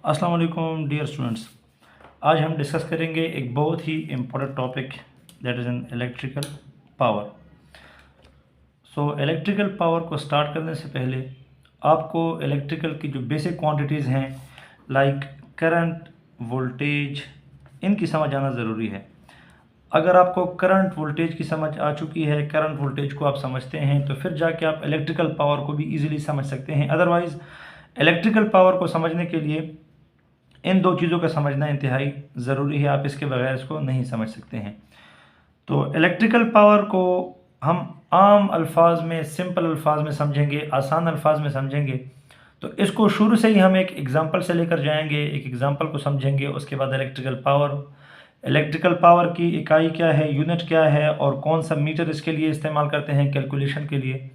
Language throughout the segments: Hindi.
अस्सलाम वालेकुम डियर स्टूडेंट्स। आज हम डिस्कस करेंगे एक बहुत ही important topic that is an electrical power. Electrical power को स्टार्ट करने से पहले आपको इलेक्ट्रिकल की जो बेसिक क्वांटिटीज़ हैं लाइक करंट, वोल्टेज, इनकी समझ आना ज़रूरी है। अगर आपको करंट वोल्टेज की समझ आ चुकी है, करंट वोल्टेज को आप समझते हैं, तो फिर जाके आप इलेक्ट्रिकल पावर को भी ईज़िली समझ सकते हैं। अदरवाइज़ इलेक्ट्रिकल पावर को समझने के लिए इन दो चीज़ों का समझना इंतहाई ज़रूरी है। आप इसके बगैर इसको नहीं समझ सकते हैं। तो इलेक्ट्रिकल पावर को हम आम अल्फाज में, सिंपल अल्फाज में समझेंगे, आसान अल्फाज में समझेंगे। तो इसको शुरू से ही हम एक एग्ज़ाम्पल से लेकर जाएंगे, एक एग्ज़ाम्पल को समझेंगे। उसके बाद इलेक्ट्रिकल पावर की इकाई क्या है, यूनिट क्या है, और कौन सा मीटर इसके लिए इस्तेमाल करते हैं कैलकुलेशन के लिए।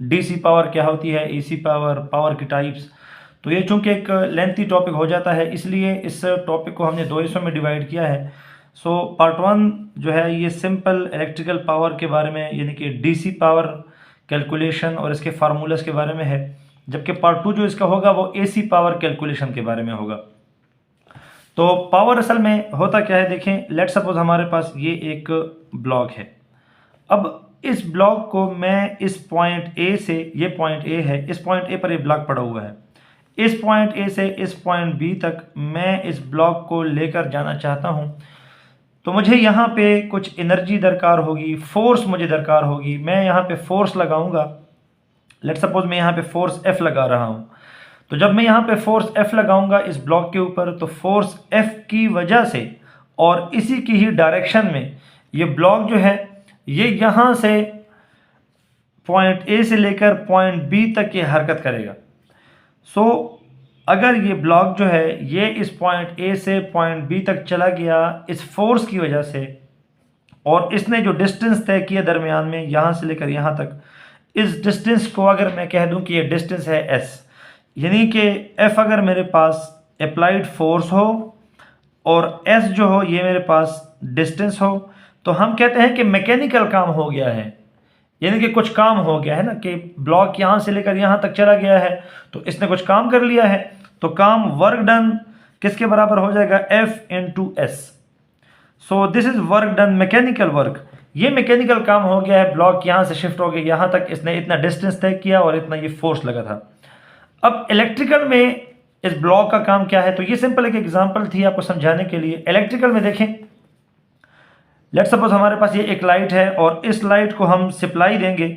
डीसी पावर क्या होती है, एसी पावर, पावर की टाइप्स। तो ये चूँकि एक लेंथी टॉपिक हो जाता है, इसलिए इस टॉपिक को हमने दो हिस्सों में डिवाइड किया है। पार्ट 1 जो है ये सिंपल इलेक्ट्रिकल पावर के बारे में, यानी कि डीसी पावर कैलकुलेशन और इसके फार्मूलास के बारे में है। जबकि पार्ट 2 जो इसका होगा वो एसी पावर कैलकुलेशन के बारे में होगा। तो पावर असल में होता क्या है, देखें, लेट सपोज हमारे पास ये एक ब्लॉक है। अब इस ब्लॉक को मैं इस पॉइंट ए से, ये पॉइंट ए है, इस पॉइंट ए पर ये ब्लॉक पड़ा हुआ है। इस पॉइंट ए से इस पॉइंट बी तक मैं इस ब्लॉक को लेकर जाना चाहता हूं। तो मुझे यहाँ पे कुछ एनर्जी दरकार होगी, फोर्स मुझे दरकार होगी। मैं यहाँ पे फोर्स लगाऊंगा। लेट सपोज मैं यहाँ पे फोर्स F लगा रहा हूँ। तो जब मैं यहाँ पे फोर्स F लगाऊंगा इस ब्लॉक के ऊपर, तो फोर्स F की वजह से और इसी की ही डायरेक्शन में ये ब्लॉक जो है ये यहाँ से पॉइंट ए से लेकर पॉइंट बी तक ये हरकत करेगा। अगर ये ब्लॉक जो है ये इस पॉइंट ए से पॉइंट बी तक चला गया इस फोर्स की वजह से, और इसने जो डिस्टेंस तय किया दरमियान में यहाँ से लेकर यहाँ तक, इस डिस्टेंस को अगर मैं कह दूं कि ये डिस्टेंस है s, यानी कि F अगर मेरे पास अप्लाइड फोर्स हो और s जो हो ये मेरे पास डिस्टेंस हो, तो हम कहते हैं कि मैकेनिकल काम हो गया है, यानी कि कुछ काम हो गया है ना, कि ब्लॉक यहाँ से लेकर यहाँ तक चला गया है, तो इसने कुछ काम कर लिया है। तो काम, वर्क डन किसके बराबर हो जाएगा, F into S. This is work done, mechanical work. ये मैकेनिकल काम हो गया है, ब्लॉक यहाँ से शिफ्ट हो गया यहाँ तक, इसने इतना डिस्टेंस तय किया और इतना ये फोर्स लगा था। अब इलेक्ट्रिकल में इस ब्लॉक का काम क्या है, तो ये सिंपल एक एग्जांपल थी आपको समझाने के लिए। इलेक्ट्रिकल में देखें, लेट सपोज हमारे पास ये एक लाइट है और इस लाइट को हम सप्लाई देंगे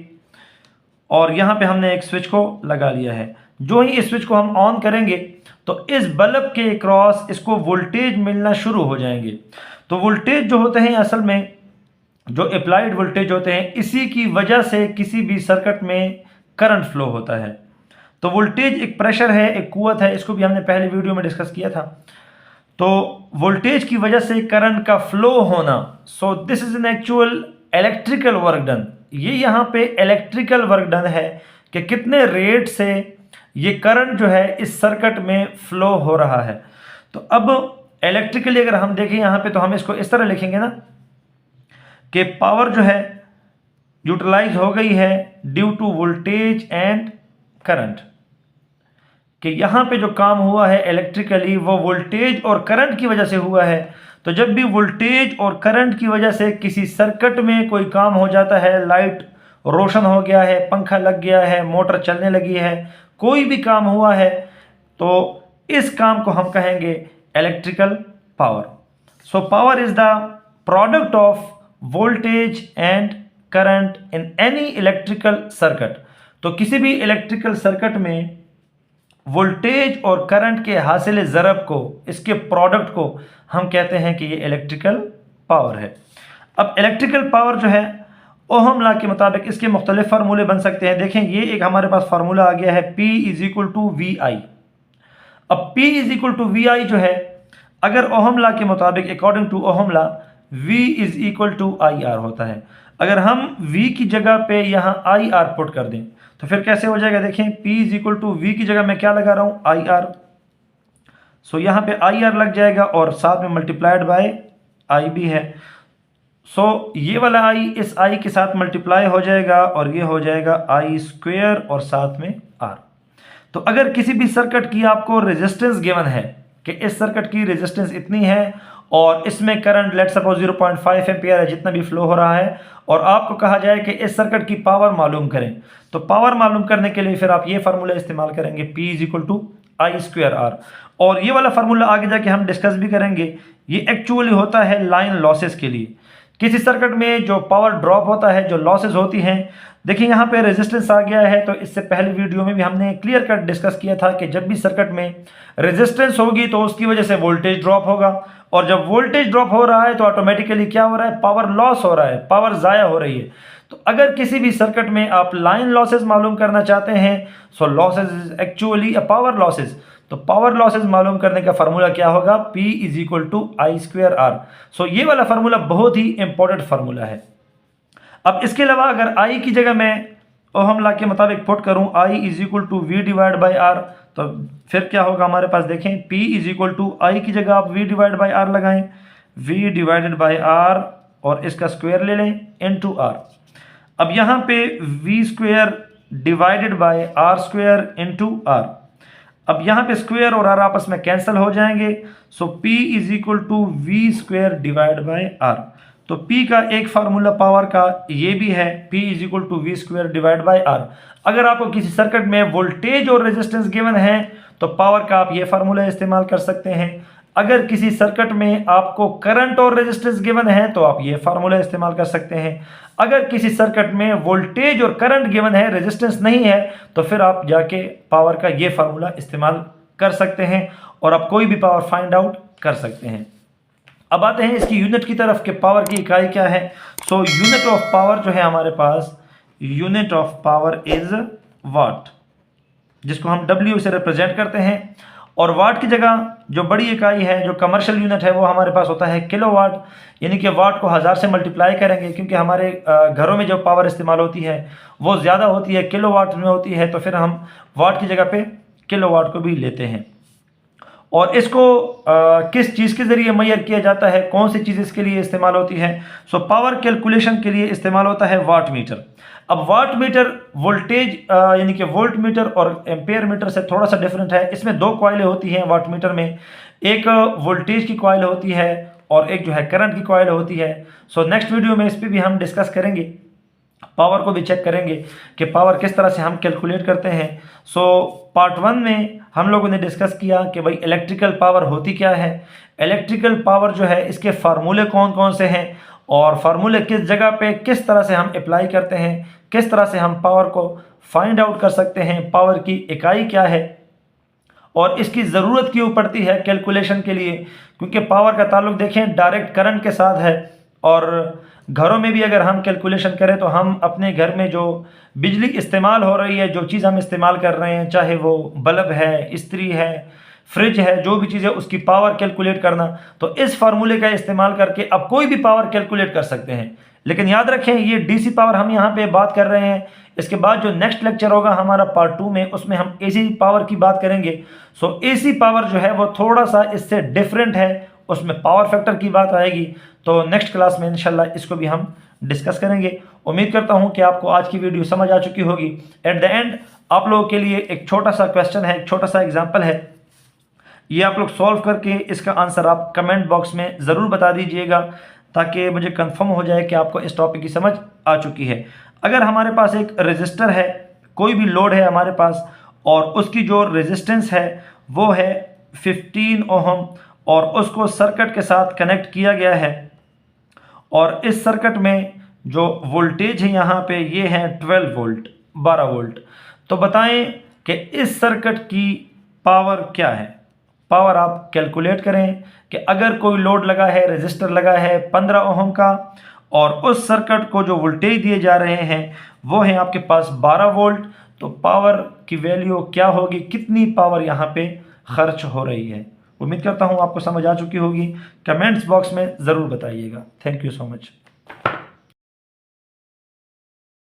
और यहाँ पे हमने एक स्विच को लगा लिया है। जो ही इस स्विच को हम ऑन करेंगे तो इस बल्ब के क्रॉस इसको वोल्टेज मिलना शुरू हो जाएंगे। तो वोल्टेज जो होते हैं असल में जो अप्लाइड वोल्टेज होते हैं, इसी की वजह से किसी भी सर्किट में करंट फ्लो होता है। तो वोल्टेज एक प्रेशर है, एक कुव्वत है, इसको भी हमने पहले वीडियो में डिस्कस किया था। तो वोल्टेज की वजह से करंट का फ्लो होना, this is an actual electrical work done. ये यहाँ पे इलेक्ट्रिकल वर्क डन है कि कितने रेट से ये करंट जो है इस सर्किट में फ्लो हो रहा है। तो अब इलेक्ट्रिकली अगर हम देखें यहाँ पे, तो हम इसको इस तरह लिखेंगे ना कि पावर जो है यूटिलाइज हो गई है due to voltage and current, कि यहाँ पे जो काम हुआ है इलेक्ट्रिकली वो वोल्टेज और करंट की वजह से हुआ है। तो जब भी वोल्टेज और करंट की वजह से किसी सर्किट में कोई काम हो जाता है, लाइट रोशन हो गया है, पंखा लग गया है, मोटर चलने लगी है, कोई भी काम हुआ है, तो इस काम को हम कहेंगे electrical power. Power is the product of voltage and current in any electrical circuit. तो किसी भी इलेक्ट्रिकल सर्किट में वोल्टेज और करंट के हासिल ज़रब को, इसके प्रोडक्ट को हम कहते हैं कि ये इलेक्ट्रिकल पावर है। अब इलेक्ट्रिकल पावर जो है ओहम लॉ के मुताबिक इसके मुख्तलिफ फार्मूले बन सकते हैं। देखें, ये एक हमारे पास फार्मूला आ गया है P is equal to V I. अब P is equal to V I जो है, अगर ओहम लॉ के मुताबिक, according to Ohm law, V is equal to I R होता है। अगर हम V की जगह पे यहाँ आई आर पुट कर दें तो फिर कैसे हो जाएगा, देखें, P is equal to V की जगह मैं क्या लगा रहा हूँ, आई आर। यहाँ पे आई आर लग जाएगा और साथ में मल्टीप्लाइड बाय आई भी है। ये वाला आई इस आई के साथ मल्टीप्लाई हो जाएगा और ये हो जाएगा आई स्क्वेयर और साथ में आर। तो अगर किसी भी सर्किट की आपको रेजिस्टेंस गिवन है कि इस सर्किट की रेजिस्टेंस इतनी है और इसमें करंट लेट सपोज 0.5 एम्पियर है जितना भी फ्लो हो रहा है, और आपको कहा जाए कि इस सर्किट की पावर मालूम करें, तो पावर मालूम करने के लिए फिर आप ये फार्मूला इस्तेमाल करेंगे P = I²R। और ये वाला फार्मूला आगे जाके हम डिस्कस भी करेंगे। ये एक्चुअली होता है लाइन लॉसेस के लिए। किसी सर्किट में जो पावर ड्रॉप होता है, जो लॉसेस होती हैं, देखिए यहाँ पे रेजिस्टेंस आ गया है, तो इससे पहले वीडियो में भी हमने क्लियर कट डिस्कस किया था कि जब भी सर्किट में रेजिस्टेंस होगी तो उसकी वजह से वोल्टेज ड्रॉप होगा, और जब वोल्टेज ड्रॉप हो रहा है तो ऑटोमेटिकली क्या हो रहा है, पावर लॉस हो रहा है, पावर ज़ाया हो रही है। तो अगर किसी भी सर्किट में आप लाइन लॉसेस मालूम करना चाहते हैं, so losses is actually a power losses, तो पावर लॉसेस मालूम करने का फार्मूला क्या होगा, P = I²R। सो ये वाला फार्मूला बहुत ही इंपॉर्टेंट फार्मूला है। अब इसके अलावा अगर I की जगह मैं ओहम लॉ के मुताबिक पुट करूं I = V/R, तो फिर क्या होगा हमारे पास, देखें P = I की जगह आप V/R लगाएं, V/R और इसका स्क्वायर ले लें इनटू R। अब यहाँ पे V² divided by R² into R। अब यहाँ पे स्क्वायर और R आपस में कैंसिल हो जाएंगे, सो P = V² divide by R। तो P का एक फार्मूला पावर का ये भी है, P = V² divide by R। अगर आपको किसी सर्किट में वोल्टेज और रेजिस्टेंस गिवन है तो पावर का आप ये फार्मूला इस्तेमाल कर सकते हैं। अगर किसी सर्किट में आपको करंट और रेजिस्टेंस गिवन है तो आप ये फार्मूला इस्तेमाल कर सकते हैं। अगर किसी सर्किट में वोल्टेज और करंट गिवन है, रेजिस्टेंस नहीं है, तो फिर आप जाके पावर का ये फार्मूला इस्तेमाल कर सकते हैं और आप कोई भी पावर फाइंड आउट कर सकते हैं। अब आते हैं इसकी यूनिट की तरफ कि पावर की इकाई क्या है। सो यूनिट ऑफ पावर जो है हमारे पास, unit of power is watt, जिसको हम W से रिप्रेजेंट करते हैं। और वाट की जगह जो बड़ी इकाई है, जो कमर्शियल यूनिट है, वो हमारे पास होता है किलोवाट, यानी कि वाट को 1000 से मल्टीप्लाई करेंगे, क्योंकि हमारे घरों में जो पावर इस्तेमाल होती है वो ज़्यादा होती है, किलोवाट में होती है, तो फिर हम वाट की जगह पे किलोवाट को भी लेते हैं। और इसको किस चीज़ के ज़रिए मेजर किया जाता है, कौन सी चीज़ इसके लिए इस्तेमाल होती है, सो पावर कैलकुलेशन के लिए इस्तेमाल होता है वाट मीटर। अब वाट मीटर वोल्टेज यानी कि वोल्ट मीटर और एम्पेयर मीटर से थोड़ा सा डिफरेंट है। इसमें दो कॉइलें होती हैं वाट मीटर में, एक वोल्टेज की कॉइल होती है और एक जो है करंट की कॉइल होती है। सो नेक्स्ट वीडियो में इस पर भी हम डिस्कस करेंगे, पावर को भी चेक करेंगे कि पावर किस तरह से हम कैलकुलेट करते हैं। सो पार्ट 1 में हम लोगों ने डिस्कस किया कि भाई इलेक्ट्रिकल पावर होती क्या है, इलेक्ट्रिकल पावर जो है इसके फार्मूले कौन कौन से हैं, और फार्मूले किस जगह पे किस तरह से हम अप्लाई करते हैं, किस तरह से हम पावर को फाइंड आउट कर सकते हैं, पावर की इकाई क्या है और इसकी ज़रूरत क्यों पड़ती है कैलकुलेशन के लिए, क्योंकि पावर का ताल्लुक देखें डायरेक्ट करंट के साथ है। और घरों में भी अगर हम कैलकुलेशन करें तो हम अपने घर में जो बिजली इस्तेमाल हो रही है, जो चीज़ हम इस्तेमाल कर रहे हैं, चाहे वो बल्ब है, इस्त्री है, फ्रिज है, जो भी चीज़ है, उसकी पावर कैलकुलेट करना, तो इस फार्मूले का इस्तेमाल करके आप कोई भी पावर कैलकुलेट कर सकते हैं। लेकिन याद रखें ये डीसी पावर हम यहाँ पे बात कर रहे हैं। इसके बाद जो नेक्स्ट लेक्चर होगा हमारा पार्ट 2 में, उसमें हम एसी पावर की बात करेंगे। सो एसी पावर जो है वो थोड़ा सा इससे डिफरेंट है, उसमें पावर फैक्टर की बात आएगी। तो नेक्स्ट क्लास में इंशाल्लाह इसको भी हम डिस्कस करेंगे। उम्मीद करता हूँ कि आपको आज की वीडियो समझ आ चुकी होगी। एट द एंड आप लोगों के लिए एक छोटा सा क्वेश्चन है, एक छोटा सा एग्जाम्पल है, ये आप लोग सॉल्व करके इसका आंसर आप कमेंट बॉक्स में ज़रूर बता दीजिएगा, ताकि मुझे कंफर्म हो जाए कि आपको इस टॉपिक की समझ आ चुकी है। अगर हमारे पास एक रेजिस्टर है, कोई भी लोड है हमारे पास, और उसकी जो रेजिस्टेंस है वो है 15 ओहम, और उसको सर्किट के साथ कनेक्ट किया गया है, और इस सर्किट में जो वोल्टेज है यहाँ पे ये है 12 वोल्ट। तो बताएं कि इस सर्किट की पावर क्या है। पावर आप कैलकुलेट करें कि अगर कोई लोड लगा है, रेजिस्टर लगा है 15 ओहम का, और उस सर्किट को जो वोल्टेज दिए जा रहे हैं वो है आपके पास 12 वोल्ट, तो पावर की वैल्यू क्या होगी, कितनी पावर यहाँ पे खर्च हो रही है। उम्मीद करता हूँ आपको समझ आ चुकी होगी। कमेंट्स बॉक्स में ज़रूर बताइएगा। Thank you so much.